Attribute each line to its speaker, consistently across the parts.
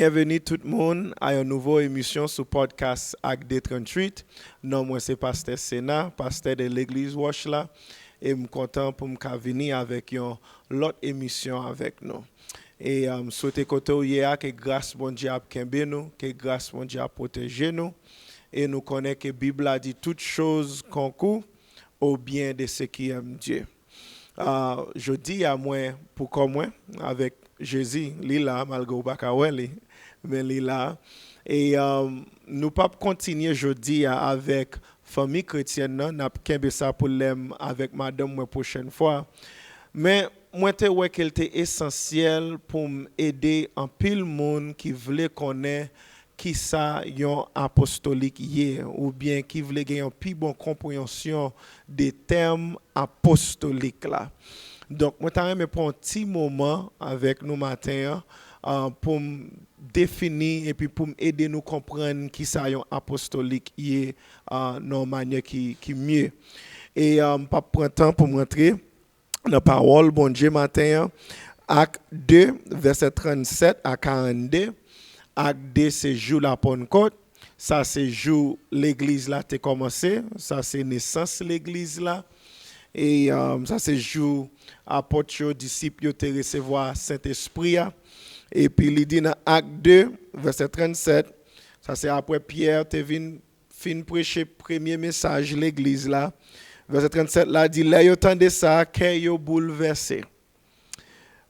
Speaker 1: Bienvenue tout le monde à une nouvelle émission sur podcast Acte D38. Non, moi c'est Pasteur Sénat, pasteur de l'église Washla. Et je suis content pour me venir avec une autre émission avec nous. Et souhaiter côté hier que grâce bon Dieu a kembe nous, que grâce bon Dieu a protégé nous. Et nous connaissons que la Bible a dit toutes choses concourent au bien de ceux qui aiment Dieu. Je dis à moi, pour moi, avec Jésus, Lila, malgré Bakaweli, mais Lila. Et nous pas continuer jeudi avec famille chrétienne, nous avons ça pour l'aime avec madame la prochaine fois. Mais moi, je vois qu'elle était essentielle pour m'aider en pile monde qui voulait connaître qui ça yon apostolique hier ou bien qui voulait gagner une plus bonne compréhension des termes apostoliques là. Donc moi t'aimerais prendre un petit moment avec nous matin pour définir et puis pour aider nous comprendre qui ça yon apostolique hier dans manière qui mieux. Et pas prendre temps pour rentrer dans la parole bon Dieu matin Acte 2 verset 37 à 42. Acte 2, c'est jour la Pentecôte. Ça, c'est jour l'église là a commencé. Ça, c'est naissance l'église là. Et ça, c'est jour apôtres, disciples, ont recevoir Saint-Esprit. Et puis, il dit dans Acte 2, verset 37, ça, c'est après Pierre, te fin prêcher premier message l'église là. Verset 37, là, dit, là, yo tande ça, que yo bouleversé.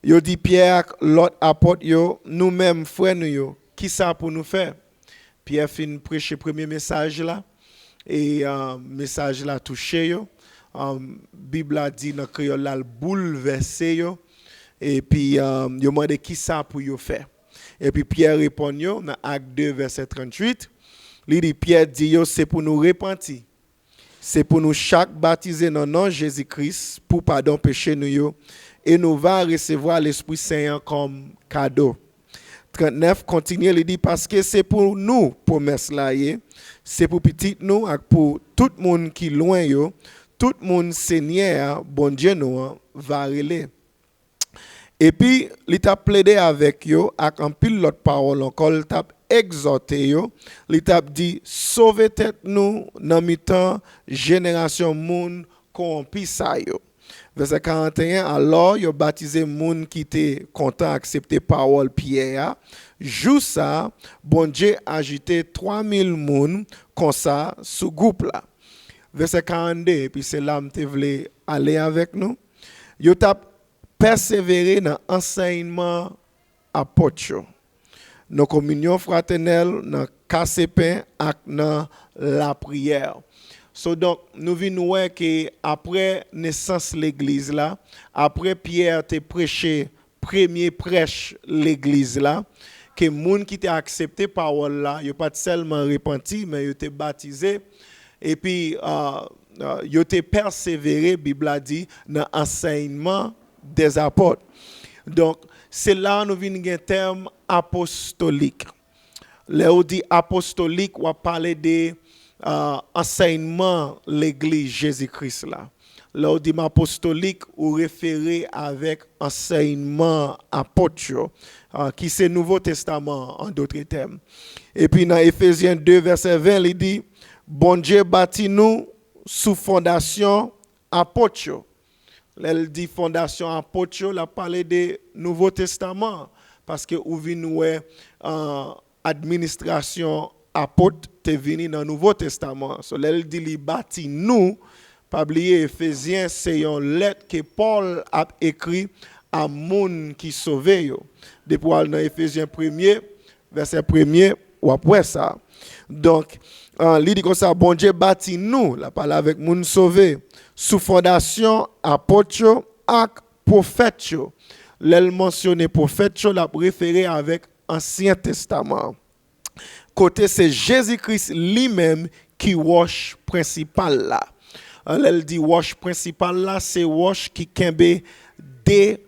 Speaker 1: Yo dit Pierre, l'autre apôtre, yo, nous-mêmes, frères, nous, yo. Qui ça pour nous faire? Pierre fin prêcher premier message là et message là touché yo. Bible a dit dans créole là bouleversé yo et puis yo demandé qui ça pour yo faire. Et puis Pierre répond yo dans Acte 2 verset 38. Il dit Pierre dit yo c'est pour nous repentir. C'est pour nous chaque baptiser dans le nom de Jésus-Christ pour pardon péché nous yo et nous va recevoir l'Esprit Saint comme cadeau. 39 continue, il dit parce que c'est pour nous promesse là, c'est pour petit nous et pour tout le monde qui loin yo, tout le monde Seigneur, bon Dieu nous va relayer. Et puis il t'a plaidé avec yo avec un pile l'autre parole encore, il t'a exhorté yo, il t'a dit sauvez tête nous dans mi-temps génération monde corrompu ça yo. Verset 41, alors, il a baptisé moun qui était content d'accepter parole Pierre. Jou ça, bon Dieu a ajouté 3000 moun comme ça sous groupe là. Verset 42, puis c'est là que tu voulais aller avec nous. Il a persévéré dans l'enseignement apôtre, dans la communion fraternelle, dans le casse-pain et dans la prière. So donc nous venons voir que après naissance l'église là, après Pierre te prêché premier prêche l'église là, que moun qui t'a accepté parole là, yo pas seulement repenti mais yo te baptisé et puis yo te persévéré Bible a dit dans enseignement des apôtres. Donc c'est là nous venons un terme apostolique. Là on dit apostolique on parler de enseignement l'église Jésus-Christ là. Là, on dit apostolique ou référé avec enseignement apôtre, qui c'est Nouveau Testament en d'autres termes. Et puis dans Éphésiens 2 verset 20, il dit bon Dieu bâtit nous sous fondation apôtre. Là, il dit fondation apôtre, il a parlé de Nouveau Testament parce que ou vient nous administration apôtre te venu dans le Nouveau Testament. So, elle dit li bâti nous, pas oublier Éphésiens, c'est une lettre que Paul a écrit à moun qui sauvé yo. Depuis dans Éphésiens 1er, verset 1er ou après ça. Donc, il dit comme ça, bon Dieu bâti nous, la parole avec moun sauvé, sous fondation apôtre et prophète. L'elle mentionné prophète, la référé avec Ancien Testament. Côté c'est Jésus-Christ lui-même qui wash principal là. Elle dit wash principal là, c'est wash qui kembe des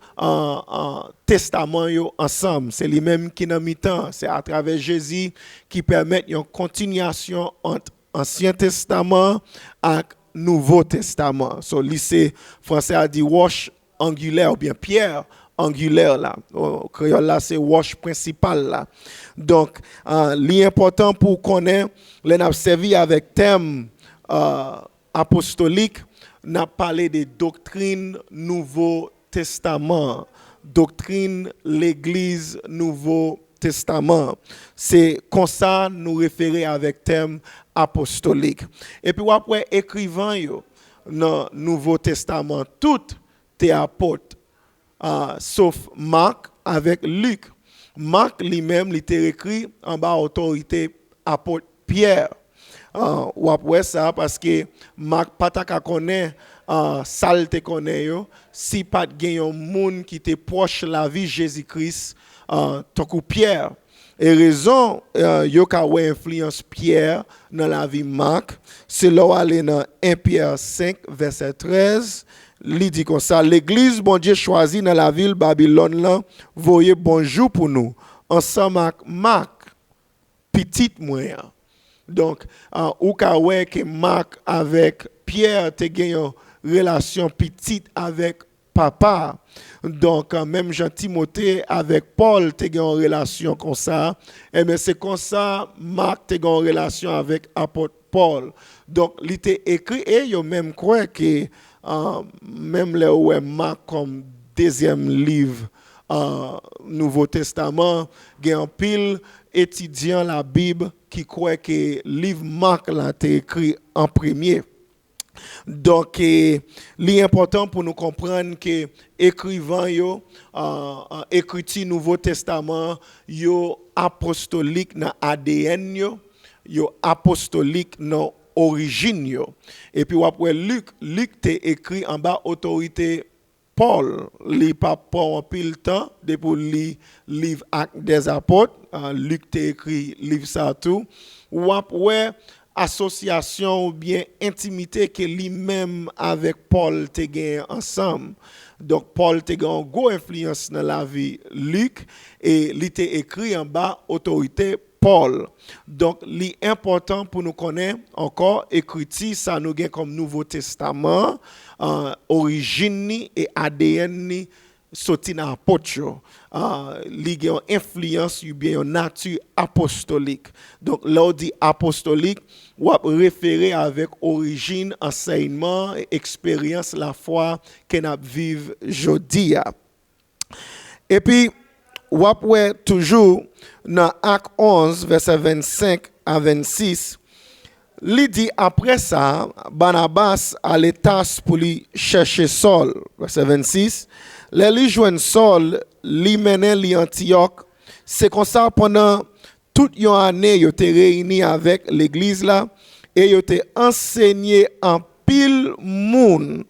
Speaker 1: testament yo ensemble. C'est lui-même qui dans mi-temps, c'est à travers Jésus qui permet une continuation entre Ancien Testament et Nouveau Testament. So lycée français a dit wash angulaire ou bien pierre angulaire là. Au créole là, c'est roche principale là. Donc, l'important pour connaître, les n'a servi avec thème apostolique, n'a parlé des doctrines Nouveau Testament, doctrine l'Église Nouveau Testament. C'est comme ça nous référer avec thème apostolique. Et puis après écrivain yo dans Nouveau Testament, tout est apôtres, sauf Marc avec Luc. Marc lui-même, il était écrit en bas autorité apôtre Pierre. Ou après ça, parce que Marc pas ta connaît, ça te connaît yo, si pas de un monde qui était proche la vie Jésus-Christ, tant que Pierre. Et raison, yo ka wè influence Pierre dans la vie Marc, c'est là où aller dans 1 Pierre 5, verset 13. Il dit comme ça, l'église, bon Dieu choisi dans la ville Babylone, là, voyez bonjour pour nous. Ensemble avec Marc, petite moyen. Donc, ou ka wè que Marc avec Pierre te gen une relation petite avec papa. Donc, même Jean Timothée avec Paul te gen une relation comme ça. Et bien, c'est comme ça, Marc te gen une relation avec apôtre Paul. Donc, il était écrit, et yo même quoi que même là où Marc comme deuxième livre Nouveau Testament, il y a un pile étudiant la Bible qui croit que le livre Marc l'a été écrit en premier. Donc, l'important pour nous comprendre que écrivain yo, écriture Nouveau Testament, yo apostolique dans ADN yo apostolique dans origine yo. Et puis après Luc t'est écrit en bas autorité Paul, li pas prend pile temps depuis li livre Actes des Apôtres, Luc t'est écrit livre ça tout. Ou après association ou bien intimité que lui-même avec Paul te gagne ensemble. Donc Paul te gagne une grosse influence dans la vie Luc et il était écrit en bas autorité Paul. Donc l'important pour nous connaître encore écrit ça nous gagne comme Nouveau Testament, origine et ADN sorti dans apôtre. Li gen influence ou bien une nature apostolique. Donc là on dit apostolique, ou référer avec origine, enseignement et expérience la foi qu'on a vive jodi. Et puis ou après toujours dans Acte 11 verset 25 à 26, il dit après ça, Barnabas allait tas pour lui chercher Saul, verset 26. Les joignent Saul, li menen li Antioche. C'est comme ça pendant toute une année, ils étaient réunis avec l'église là et ils étaient enseigné en pile monde.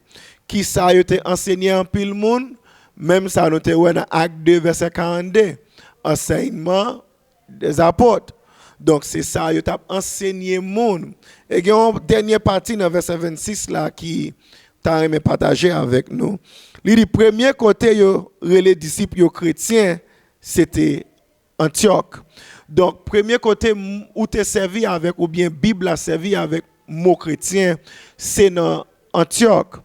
Speaker 1: Qui ça, ils étaient enseigné en pile monde? Même ça, nous étions dans Acte 2, verset 42. Enseignement des apôtres. Donc, c'est ça, ils ont enseigné monde. Et il y a une dernière partie dans verset 26 là qui t'a aimé partager avec nous. Le premier côté, les disciples chrétiens, c'était Antioche. Donc, premier côté où tu es servi avec, ou bien Bible a servi avec mot chrétien, c'est dans Antioche.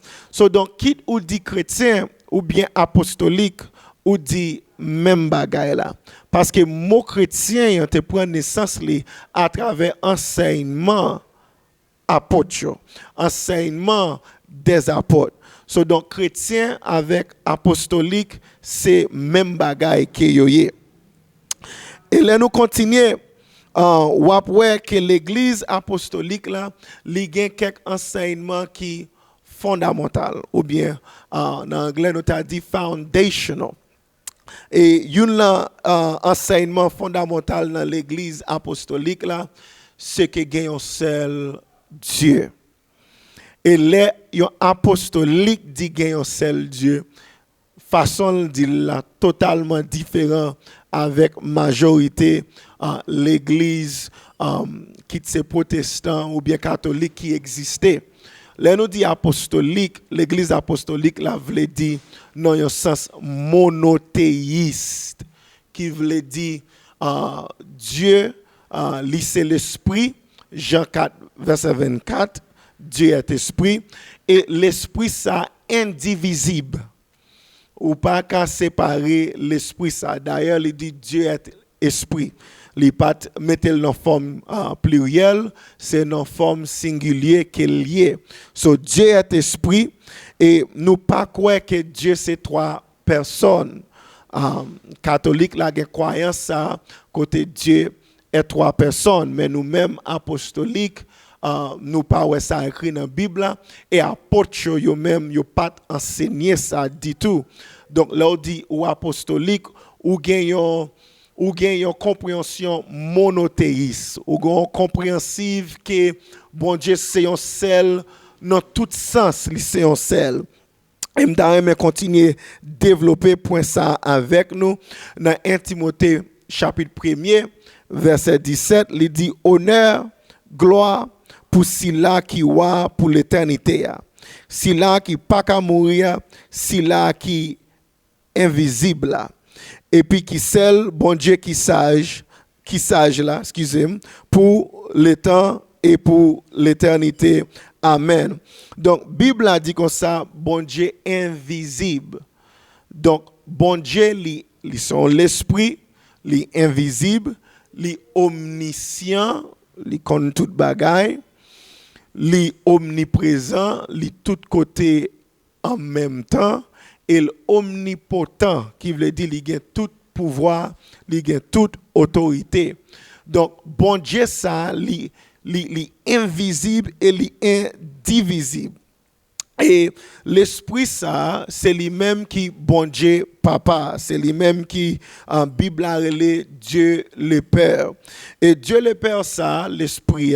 Speaker 1: Donc, quitte ou dit chrétien, ou bien apostolique, ou dit même bagaille là. Parce que mot chrétien, te prend naissance à travers enseignement apôtre, enseignement des apôtres. Donc chrétien avec apostolique, c'est même bagaille que yoye. Et là nous continuons, ou après que l'église apostolique là, li gen quelques enseignements qui fondamental ou bien en anglais nous t'a dit foundational. Et un enseignement fondamental dans l'église apostolique là, c'est que gagne un seul Dieu. Et les apostoliques dit gagne un seul Dieu. Façon dit là totalement différent avec majorité l'église qui c'est protestant ou bien catholique qui existait. Là nous dit apostolique, l'église apostolique là veut dire dans un sens monothéiste qui veut dire Dieu lui c'est l'esprit, Jean 4 verset 24, Dieu est esprit et l'esprit ça indivisible. ou pas qu'à séparer l'esprit ça. D'ailleurs, il dit Dieu est esprit. Il pas mettre dans forme plurielle, c'est dans forme singulier qu'il lié. So Dieu est esprit et nous pas croire que Dieu c'est trois personnes. Catholique la croyance ça côté Dieu est trois personnes, mais nous-mêmes apostoliques nous pas ouais ça écrit dans la Bible et apôtres yo même yo pas enseigné ça du tout. Donc là on dit ou apostolique ou gagnons ou gen une compréhension monothéiste, ou gen compréhensive que bon Dieu c'est un seul dans tout sens, c'est un seul. Et m'aimerais continuer développer point ça avec nous dans 1 Timothée chapitre 1er verset 17, il dit honneur, gloire pour ceux-là qui wa pour l'éternité. Ceux-là qui pas qu'à mourir, ceux-là qui invisible là. Et puis qui seul bon Dieu qui sage là, excusez-moi, pour le temps et pour l'éternité. Amen. Donc Bible a dit comme ça, bon Dieu invisible. Donc bon Dieu li sont l'esprit, li invisible, li omniscient, li connaît toute bagaille, li omniprésent, li tout côté en même temps. Et l'omnipotent, qui veut dire qu'il a tout pouvoir, il a toute autorité. Donc, bon Dieu, ça, il invisible et indivisible. Et l'esprit, ça, c'est lui-même qui, bon Dieu, papa, c'est lui-même qui, en Bible, a relé Dieu le Père. Et Dieu le Père, ça, l'esprit,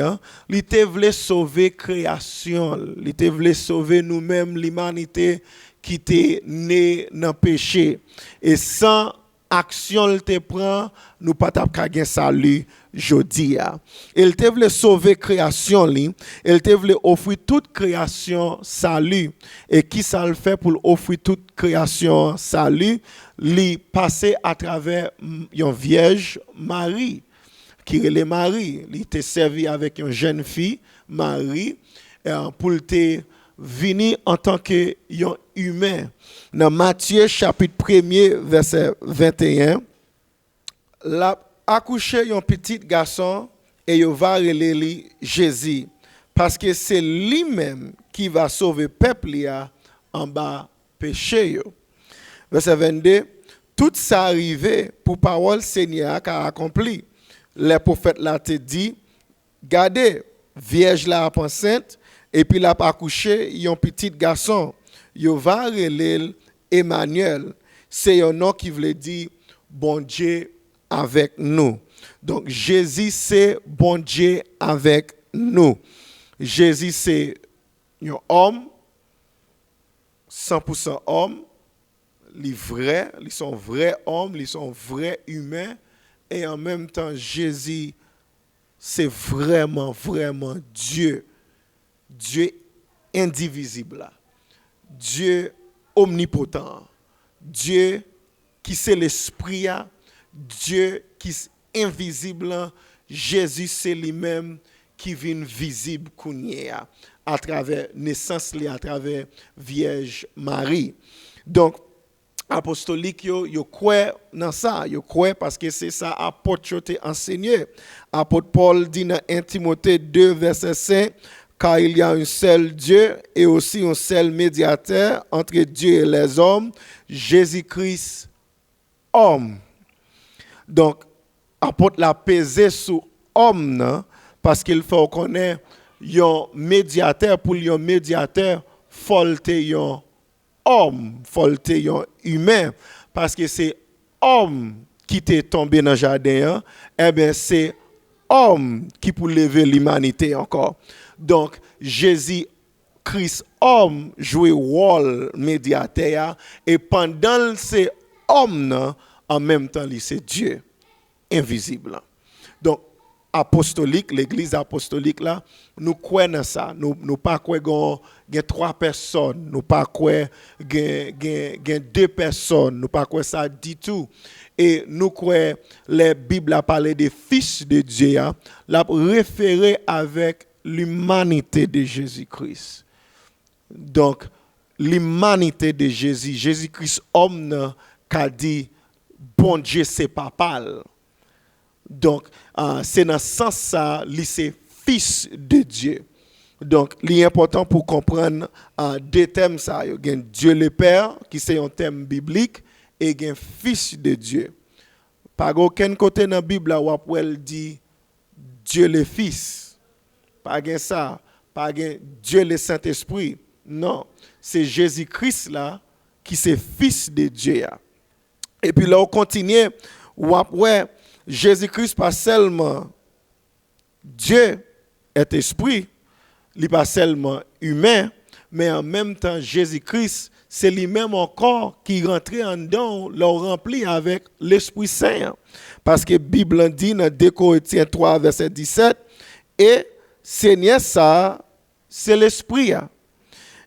Speaker 1: il te voulait sauver création, il te voulait sauver nous-mêmes, l'humanité, qui t'est né dans le péché. Et sans action, il te prend, nous pas gagner salut jodi. Il te voulait sauver création, il te voulait offrir toute création salut. Et qui ça le fait pour offrir toute création salut? Li passer à travers une vierge Marie, qui est Marie. Il était servi avec une jeune fille, Marie, pour te venir en tant que humain. Dans Matthieu chapitre 1er verset 21, l'a accouché un petit garçon et il va relé Jésus parce que c'est lui-même qui va sauver peuple en bas péché. Verset 22, tout ça arrivé pour parole Seigneur qui a accompli. Les prophètes là te dit, gardez, vierge là enceinte. Et puis, il a accouché un petit garçon. Il va relire Emmanuel. C'est un nom qui veut dire bon Dieu avec nous. Donc, Jésus, c'est bon Dieu avec nous. Jésus, c'est un homme, 100% homme. Il sont vrais hommes, ils sont vrais humains. Et en même temps, Jésus, c'est vraiment, vraiment Dieu. Dieu indivisible, Dieu omnipotent, Dieu qui c'est l'esprit, Dieu qui est invisible, Jésus c'est lui-même qui vient visible à travers naissance, à travers Vierge Marie. Donc, apostolique, yo croit dans ça, yo croit parce que c'est ça apôtre enseigné. Apôtre Paul dit dans 1 Timothée 2 verset 5, car il y a un seul Dieu et aussi un seul médiateur entre Dieu et les hommes, Jésus-Christ, homme. Donc, apôtre l'a pesé sur homme, non? Parce qu'il faut connaître un médiateur, pour un médiateur, folte un homme, folte un humain, parce que c'est homme qui t'est tombé dans le jardin, eh bien c'est homme qui peut lever l'humanité encore. Donc, Jésus, Christ, homme, jouait rôle médiateur, et pendant ces hommes, en même temps, c'est Dieu, invisible. Donc, apostolique, l'église apostolique, là, nous croyons dans ça. Nous pas croyons qu'il y a 3 personnes, nous pas croyons qu'il y a 2 personnes, nous pas croyons ça du tout. Et nous croyons, la Bible a parlé des fils de Dieu, l'a référé avec l'humanité de Jésus-Christ. Donc, l'humanité de Jésus. Jésus-Christ, homme, qui a dit, bon Dieu, c'est papa. Donc, c'est dans ce sens ça, lui, c'est fils de Dieu. Donc, l'important pour comprendre deux thèmes, ça, il y a Dieu le Père, qui c'est un thème biblique, et il y a fils de Dieu. Par aucun côté dans la Bible, où elle dit Dieu le Fils. Pas ça. Pas Dieu le Saint-Esprit. Non. C'est Jésus-Christ là qui c'est fils de Dieu. Et puis là, on continue. Ouais, Jésus-Christ pas seulement Dieu est esprit, il n'est pas seulement humain, mais en même temps, Jésus-Christ, c'est lui-même encore qui rentre en dedans, le rempli avec l'Esprit Saint. Parce que la Bible dit dans 2 Corinthiens 3, verset 17, et Seigneur, ça, c'est l'Esprit.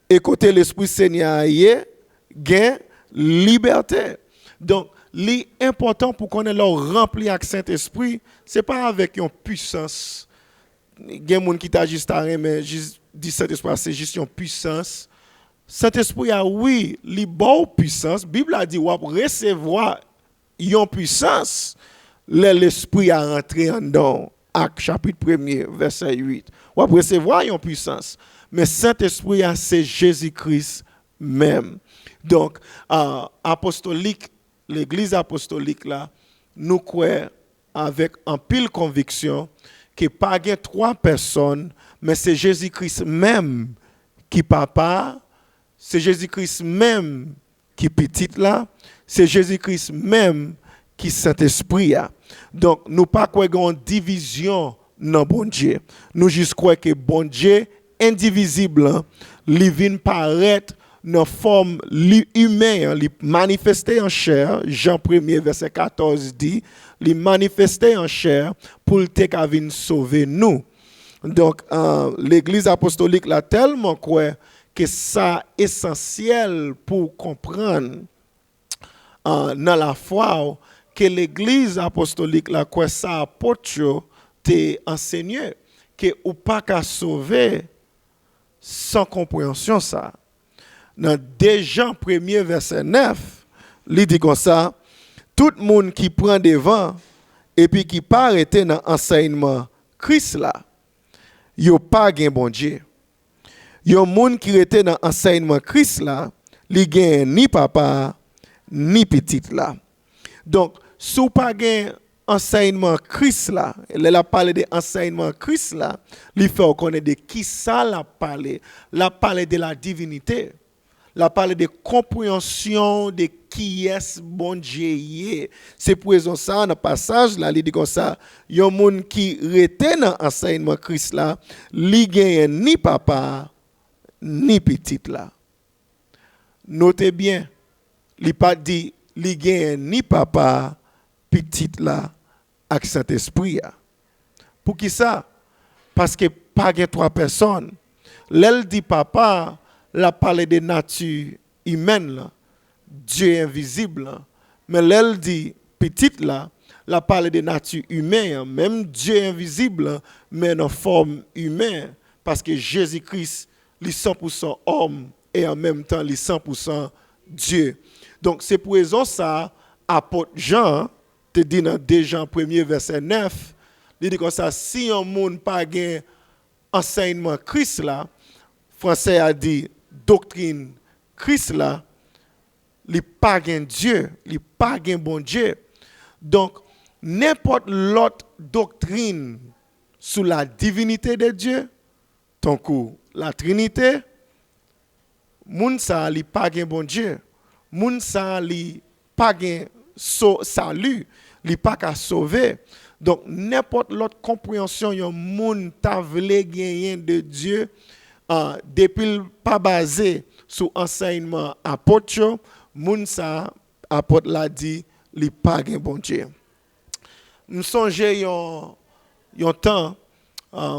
Speaker 1: Et côté l'Esprit Seigneur, il y a liberté. Donc, l'important pour qu'on ait le rempli avec Saint-Esprit, ce n'est pas avec une puissance. Il y a des gens qui t'a juste arrêté, mais dit Saint-Esprit, c'est juste une puissance. Saint-Esprit a oui, li bon puissance. Bible a dit ou recevoir une puissance. L'esprit a rentré en dedans. Acte chapitre 1er, verset 8. Ou recevoir une puissance. Mais Saint-Esprit c'est Jésus-Christ même. Donc apostolique, l'église apostolique là, nous croyons avec un pile conviction que pas gain trois personnes, mais c'est Jésus-Christ même qui papa. C'est Jésus-Christ même qui petit là, c'est Jésus-Christ même qui Saint-Esprit a. Donc nous pas quoi une division dans bon Dieu. Nous juste croire que bon Dieu indivisible, il vient paraître dans forme humaine, il manifesté en chair. Jean 1er verset 14 dit, il manifesté en chair pour te venir sauver nous. Donc l'église apostolique l'a tellement quoi que ça essentiel pour comprendre dans la foi que l'église apostolique la quoi ça apôtre te enseigné que ou pas qu'à sauver sans compréhension ça. Dans 2 Jean 1er verset 9, il dit comme ça, tout le monde qui prend devant et puis qui pas arrêté dans enseignement Christ là, yo pas gen bon Dieu. Yon moun qui était dans l'enseignement Christ là, li gen ni papa ni petit là. Donc, si vous pas gen enseignement Christ là, elle a parlé de enseignement Christ là, li fait connaître de qui ça la parlé. La parlé de la divinité. La parlé de compréhension de qui est bon Dieu. C'est pour raison ça dans le passage là, il dit comme ça, yon moun qui était dans l'enseignement Christ là, li gen ni papa ni petit là. Notez bien, il pas dit li gen ni papa petit là avec Saint-Esprit. Pour qui ça? Parce que pas gen trois personnes. L'elle dit papa, la parle de nature humaine là, Dieu invisible là. Mais l'elle dit petit là, la parle de nature humaine, même Dieu invisible mais en forme humaine parce que Jésus-Christ il est 100% homme et en même temps il est 100% Dieu. Donc c'est pour raison ça, apôtre Jean te dit dans 2 Jean 1er verset 9, il dit comme ça, si un monde pas gain enseignement Christ là, français a dit doctrine Christ là, il pas gain Dieu, il pas gain bon Dieu. Donc n'importe l'autre doctrine sur la divinité de Dieu, ton coup la Trinité, moun sa li pa gen bon Dieu, moun sa li pa gen salut, li pa ka sauver. Donc n'importe l'autre compréhension yon moun ta vle genyen de Dieu, depuis pas basé sur enseignement apôtre, moun sa apôtre l'a dit, li pa gen bon Dieu. Nous songe yon temps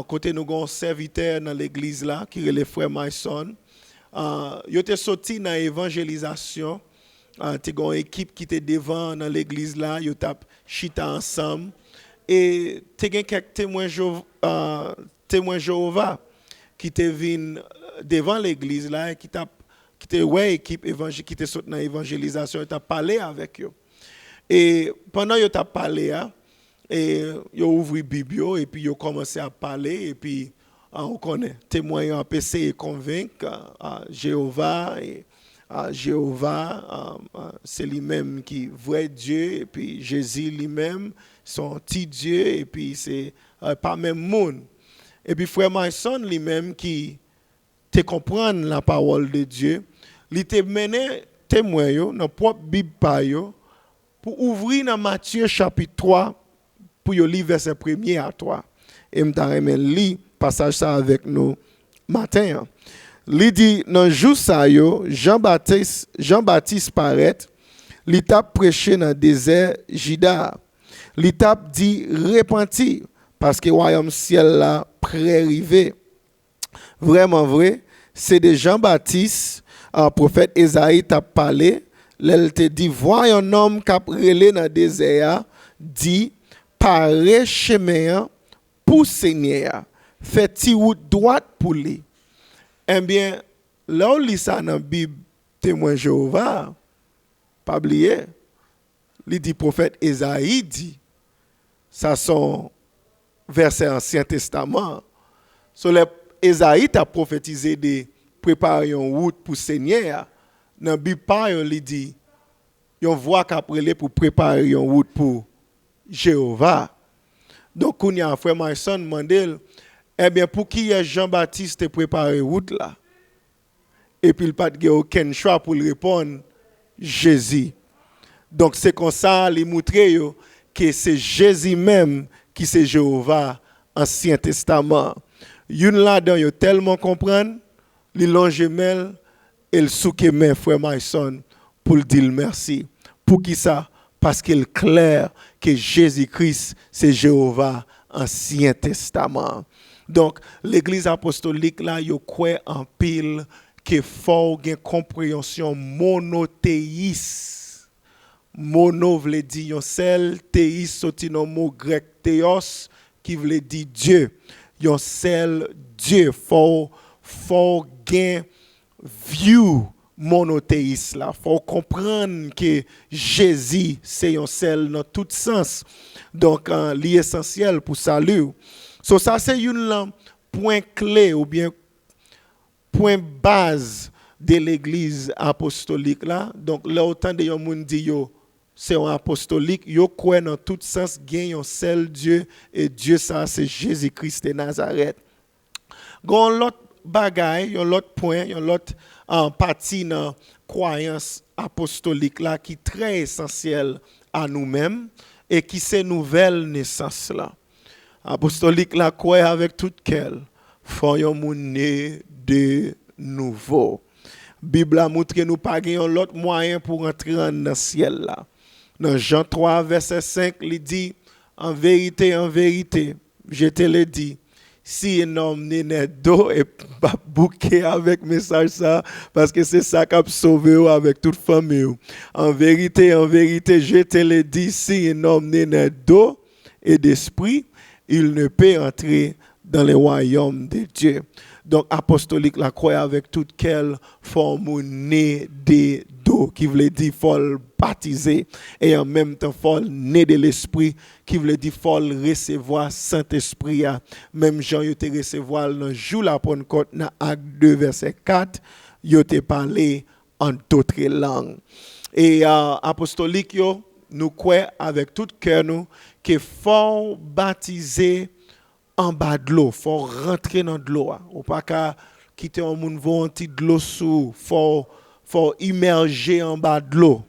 Speaker 1: côté nous avons un serviteur dans l'église là qui est le frère Mason. Il était sorti dans l'évangélisation. Tu as une équipe qui était devant dans l'église là, ils tap chita ensemble et tu as quelques témoins Jéhovah qui étaient venus devant l'église là et qui tap qui était ouais équipe évangile qui était dans l'évangélisation, t'a parlé avec eux. Et pendant que t'a parlé et yo ouvri Bible et puis yo commencé à parler et puis on connaît témoin en PC et convaincre Jéhovah et Jéhovah c'est lui-même qui vrai Dieu et puis Jésus lui-même son petit Dieu et puis c'est pas même monde. Et puis frère Mason lui-même qui te comprendre la parole de Dieu, il te mené témoin yo dans propre Bible pa yo pour ouvrir dans Matthieu chapitre 3 pour yo lire verset 1er à 3. Et m'ta remen li passage ça avec nous matin. Il dit dans jour ça yo Jean-Baptiste paraît, il t'a prêché dans désert Juda. Il t'a dit repentir parce que royaume ciel là près arrivé. Vraiment vrai, c'est de Jean-Baptiste, un prophète Esaïe t'a parlé, il te dit voyez un homme qui a relé dans le désert, dit paré chemin pour Seigneur, fait route droite pour lui. Eh bien, là où lit ça dans la Bible, témoin Jéhovah, pas oublier, il dit prophète Esaïe dit, ça sont versets Ancien Testament. Sur les Esaïe a prophétisé de préparer une route pour Seigneur. Dans la Bible, il dit, on voit qu'après pour préparer une route pour Jéhovah. Donc, on y a un frère Mason demandé, eh bien, pour qui Jean-Baptiste préparé une route là? Et puis, il n'a pas de aucun choix pour répondre, Jésus. Donc, c'est comme ça, il montre que c'est Jésus même qui c'est Jéhovah, Ancien Testament. Yon là-dedans, yo tellement comprendre, li longe mel, et le souke men frère Mason pour le dire merci. Pour qui ça? Parce qu'il est clair que Jésus-Christ, c'est Jéhovah, Ancien Testament. Donc, l'église apostolique là, yo croit en pile que faut une compréhension monothéiste. Mono veut dire yon seul, théiste sorti dans mot grec théos qui veut dire Dieu. Yon seul Dieu, faut gain view monothéiste là, faut comprendre que Jésus c'est yon seul dans tout sens. Donc l'essentiel pour salut. So ça c'est un point clé ou bien point base de l'église apostolique là. Donc là autant de yon moun dit yo c'est un apostolique, yo croit dans tout sens gagne un seul Dieu et Dieu ça c'est Jésus-Christ de Nazareth. Gon l'autre bagaille, yon l'autre point, yon l'autre partie dans croyance apostolique là qui très essentiel à nous-mêmes et qui c'est nouvelle naissance là. Apostolique là croit avec tout cœur, faut yon moun né de nouveau. Bible a montré nous pas gagne l'autre moyen pour entrer dans le ciel là. Dans Jean 3, verset 5, il dit, en vérité, je te le dis, si un homme n'est d'eau et pas bouquet avec message ça, parce que c'est ça qui a sauvé avec toute famille. En vérité, je te le dis, si un homme n'est d'eau et d'esprit, il ne peut entrer dans le royaume de Dieu. Donc, apostolique, la croix avec toute quelle forme né de d'eau, qui veut dire faut baptiser, et en même temps faut né de l'esprit, qui veut dire faut recevoir Saint-Esprit. Même Jean, il te recevoir dans le jour la Pentecôte, dans Acte 2, verset 4, il te parlé en d'autres langues. Et apostolique, nous croyons avec tout cœur, nous, qu'il faut baptiser en bas de l'eau, faut rentrer dans de l'eau. Ou pas qu'à quitter un monde volonté de l'eau sous, faut immerger en bas de l'eau.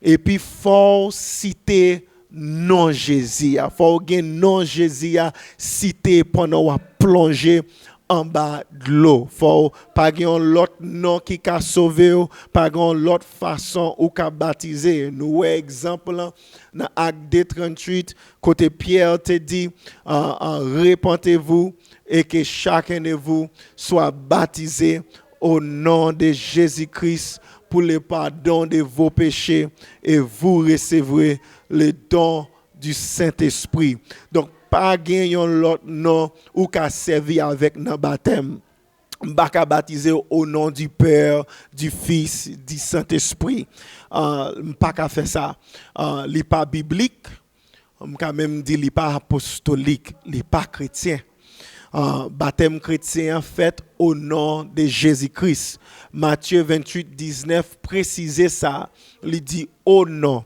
Speaker 1: Et puis faut citer non Jésus, faut gen non Jésus citer pendant ou plonger en bas de l'eau. Faut pas gen l'autre nom qui ka sauver ou, pas gen l'autre façon ou ka baptiser. Nous exemple dans Acte 2:38 côté Pierre te dit repentez-vous et que chacun de vous soit baptisé au nom de Jésus-Christ pour le pardon de vos péchés et vous recevrez le don du Saint-Esprit. Donc pas gagner l'autre nom ou qu'a servi avec notre baptême. M'baka baptisé au nom du Père, du Fils, du Saint-Esprit. M'paka fait ça. Li pas biblique, m'ka même dit li pas apostolique, li pas chrétien. Baptême chrétien fait au nom de Jésus-Christ. Matthieu 28, 19 précise ça. Il dit au nom.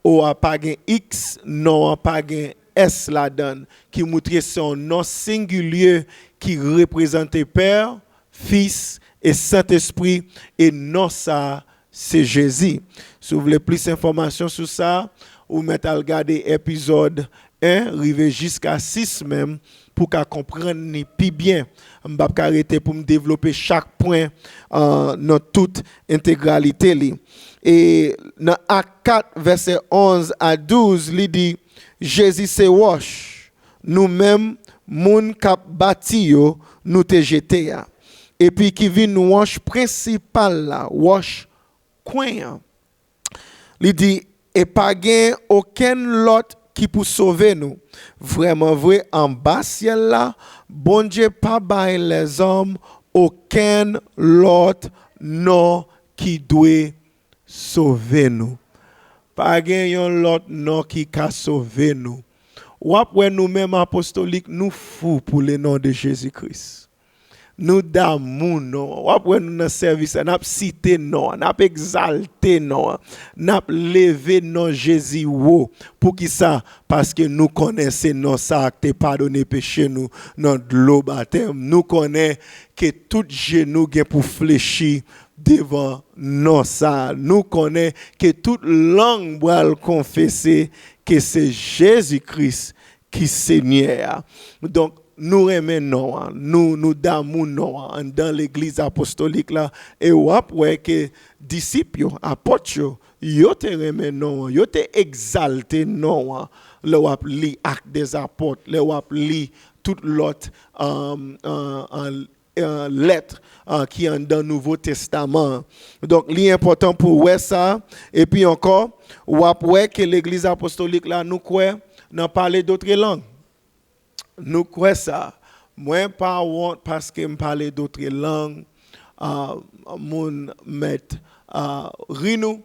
Speaker 1: Ou a pas gen X, non a pas gen S la donne, qui montre son nom singulier qui représente Père, Fils et Saint-Esprit, et non ça, c'est Jésus. Si vous voulez plus d'informations sur ça, vous mettez à regarder épisode 1, arriver jusqu'à 6 même, pour qu'à comprendre plus bien. Je ne vais pas arrêter pour me développer chaque point dans toute intégralité. Et dans Acte 4, verset 11 à 12, il dit, Jésus se wash, nous-mêmes, moun kap bati yo, nous te jeté. Et puis qui vient nous wash principal là, wash coin. Il dit, et pas gain aucun lot qui pour sauver nous. Vraiment vrai, en bas ciel là, bon Dieu pas bail les hommes aucun lot non qui doit sauver nous. Pas gain lot non qui ka sauver nous. Ou après nous-mêmes apostoliques nous fous pour le nom de Jésus-Christ. Nous d'amour non, après nous dans service, n'a cité non, n'a exalté non, n'a levé non Jésus wo. Pour qui ça? Parce que nous connaissons non ça qui pardonné péché nous dans l'eau baptême. Nous connaissons que tout genou gen pour fléchir devant non ça. Nous connaissons que toute langue va confesser que c'est Jésus-Christ qui Seigneur. Donc nous aimons nous d'amour dans l'église apostolique là et après que disciples apôtres yo te remen non yo te exalté non le wap li acte des apôtres le wap li toute l'autre lettre qui est dans le Nouveau Testament. Donc l'important pour ouais ça et puis encore ou après que l'église apostolique là nous quoi n'en parler d'autres langues. Nous croyons ça. Moi, pas honte parce que je parle d'autres langues. Mon met rinou,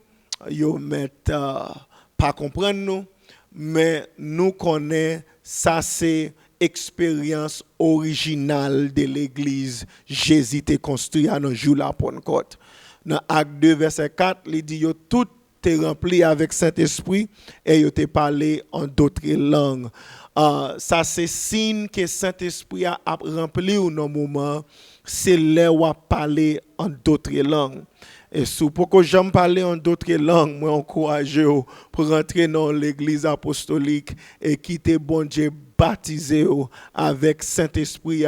Speaker 1: yo met pas comprendre nous, mais nous connaissons ça c'est expérience originale de l'église. Jésus a construit à nos jours la Pentecôte. Dans Acte 2 verset 4, il dit yo tout est rempli avec Saint-Esprit et yo te parlé en d'autres langues. Ça c'est signe que Saint-Esprit a rempli au moment, c'est là où a parlé en d'autres langues. Et si pour que j'aime parler en d'autres langues, moi encourage pour rentrer dans l'église apostolique et quitter bon Dieu baptisé avec Saint-Esprit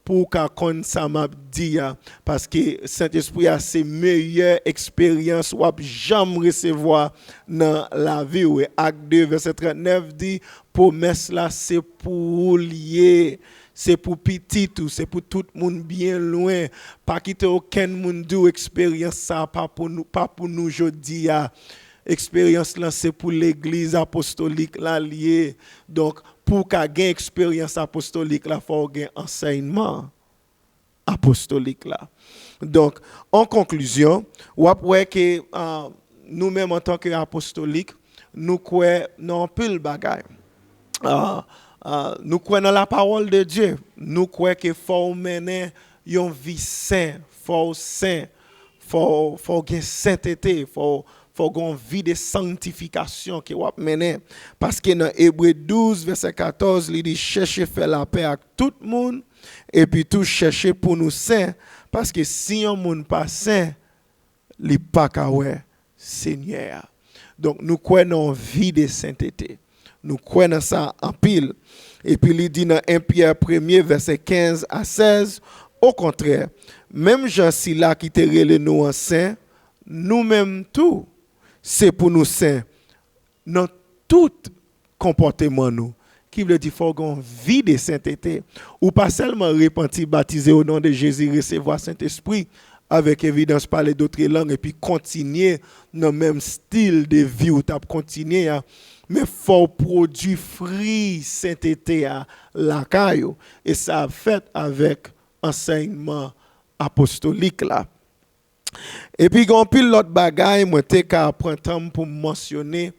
Speaker 1: pour qu'on ça m'a dit parce que Saint-Esprit a ses meilleures expériences ou jamais recevoir dans la vie. Acte 2 verset 39 dit promesse là c'est pour lier. C'est pour petit tout, c'est pour tout le monde bien loin. Pas quitter aucun monde d'où expérience ça, pas pour nous aujourd'hui. Expérience là, c'est pour l'église apostolique là lié. Donc, pour qu'il y ait expérience apostolique là, il faut qu'il y ait enseignement apostolique là. Donc, en conclusion, ou après que nous-mêmes en tant qu'apostoliques, nous croyons dans pile bagaille. Nous croyons dans la parole de Dieu. Nous croyons qu'il faut mener une vie sainte, faut une sainteté, faut une vie de sanctification qui va mener. Parce que dans Hébreux 12, verset 14, il dit cherchez faire la paix avec tout le monde et puis tout chercher pour nous saints. Parce que si un monde pas saint, il n'est pas qu'à Seigneur. Donc nous croyons dans une vie de sainteté. Nous croyons ça en pile. Et puis il dit dans 1 Pierre 1er, verset 15 à 16, au contraire, même Jean-Si là qui te relève nous en saint, nous-mêmes tout, c'est pour nous saints, dans tout comportement nous, qui veut dire qu'il faut une vie de sainteté, ou pas seulement repentir, baptiser au nom de Jésus, recevoir Saint-Esprit, avec évidence parler d'autres langues, et puis continuer dans le même style de vie, ou continuer à mais faut produire fruit sainteté à la caillou et ça fait avec enseignement apostolique là. Et puis gon pile l'autre bagaille moi te ka prendre temps pour mentionner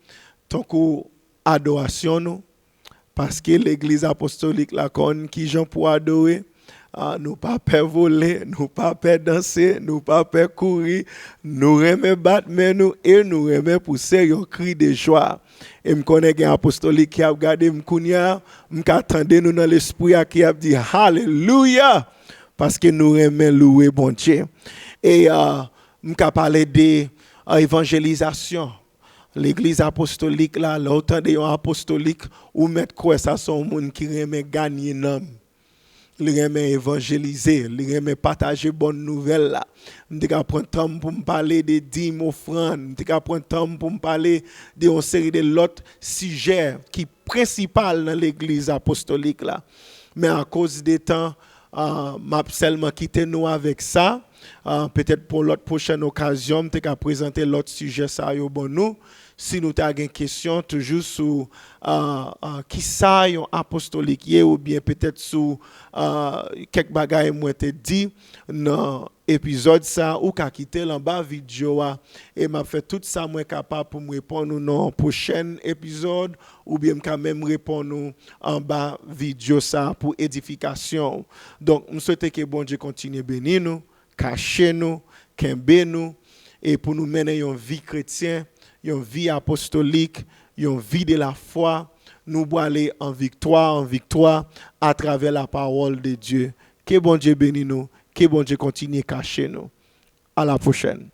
Speaker 1: tant que adoration nous parce que l'église apostolique la konn qui gens pour adorer. Nous pas peur voler, nous pas peur danser, nous pas peur courir, nous remet battre mais nous et nous remet pousser un cri de joie. Et me connais un apostolique qui a regardé me kounya, me attendait nous dans l'esprit qui a dit alléluia parce que nous remet louer bon Dieu. Et me parler de évangélisation. L'église apostolique là, l'autant de apostolique ou mettre quoi ça son monde qui remet gagner l'homme. Il remet évangéliser, il remet partager bonne nouvelle là. Je prendre temps pour me parler des dîmes offrandes, je prendre temps pour me parler de une série de l'autres sujets qui principal dans l'église apostolique là. Mais à cause des temps m'a seulement quitté nous avec ça. Peut-être pour l'autre prochaine occasion, je vais présenter l'autre sujet ça yo bon nous. Si nous avons une question, toujours sur qui ça yon apostolique ou bien peut-être sur quelques bagages moi te dit dans épisode ça ou qu'a quitté en bas vidéo et m'a fait tout ça moi capable pour me répondre dans prochain épisode ou bien quand même répondre en bas vidéo ça pour édification. Donc je souhaite que bon Dieu continue bénir nous, cacher nous, kembe nous et pour nous mener une vie chrétienne, une vie apostolique, une vie de la foi, nous allons aller en victoire à travers la parole de Dieu. Que bon Dieu bénisse nous, que bon Dieu continue à cacher nous. À la prochaine.